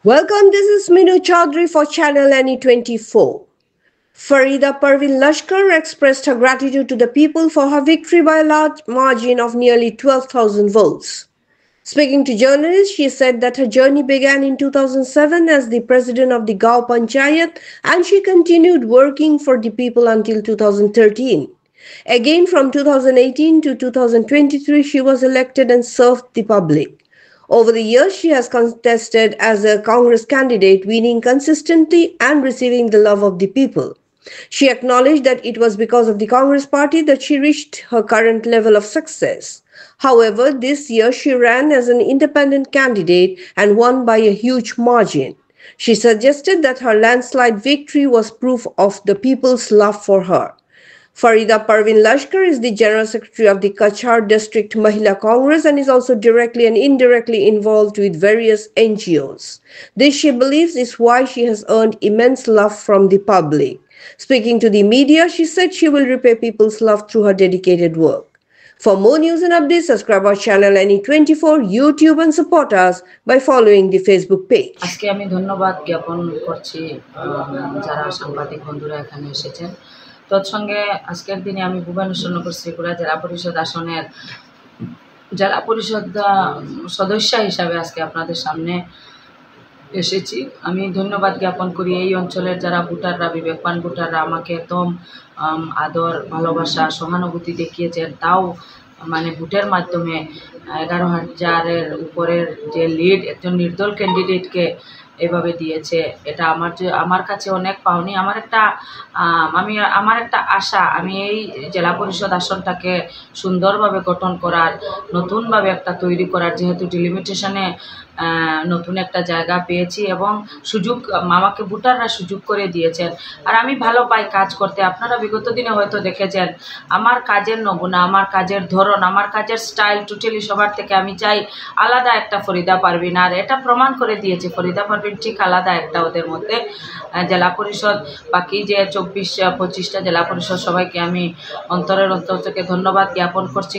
Welcome, this is Minu Chaudhary for Channel NE24. Farida Parveen Lashkar expressed her gratitude to the people for her victory by a large margin of nearly 12,000 votes. Speaking to journalists, she said that her journey began in 2007 as the president of the Gao Panchayat and she continued working for the people until 2013. Again, from 2018 to 2023, she was elected and served the public. Over the years, she has contested as a Congress candidate, winning consistently and receiving the love of the people. She acknowledged that it was because of the Congress party that she reached her current level of success. However, this year she ran as an independent candidate and won by a huge margin. She suggested that her landslide victory was proof of the people's love for her. Farida Parveen Lashkar is the General Secretary of the Kachar District Mahila Congress and is also directly and indirectly involved with various NGOs. This, she believes, is why she has earned immense love from the public. Speaking to the media, she said she will repay people's love through her dedicated work. For more news and updates, subscribe our channel NE24 YouTube and support us by following the Facebook page. আজকে আমি ধন্যবাদ জ্ঞাপন করছি যারা সাংবাদিক বন্ধুরা এখানে এসেছেন। তৎসঙ্গে আজকের দিনে আমি ভুবনেশ্বর শ্রীপুরা জেলা পরিষদ আসনের জেলা পরিষদ সদস্য হিসাবে আজকে আপনাদের সামনে এসেছি। আমি ধন্যবাদ জ্ঞাপন করি এই অঞ্চলের যারা ভোটাররা, বিবেকবান ভোটাররা আমাকে একদম আদর, ভালোবাসা, সহানুভূতি দেখিয়েছেন। তাও মানে ভোটের মাধ্যমে 11,000-এর উপরের যে লিড একজন নির্দল ক্যান্ডিডেটকে এভাবে দিয়েছে, এটা আমার কাছে অনেক পাওনি। আমার একটা আশা, আমি এই জেলা পরিষদ আসনটাকে সুন্দরভাবে গঠন করার, নতুনভাবে একটা তৈরি করার, যেহেতু ডিলিমিটেশনে নতুন একটা জায়গা পেয়েছি এবং সুযোগ আমাকে ভোটাররা সুযোগ করে দিয়েছেন। আর আমি ভালো পাই কাজ করতে। আপনারা বিগত দিনে হয়তো দেখেছেন আমার কাজের নমুনা, আমার কাজের ধরন, আমার কাজের স্টাইল টোটালি সবার থেকে আমি চাই আলাদা একটা ফরিদা পারভিন। আর এটা প্রমাণ করে দিয়েছে ফরিদা পারভিন ঠিক আলাদা একটা ওদের মধ্যে। জেলা পরিষদ বাকি যে 24-25টা জেলা পরিষদ সবাইকে আমি অন্তর থেকে ধন্যবাদ জ্ঞাপন করছি।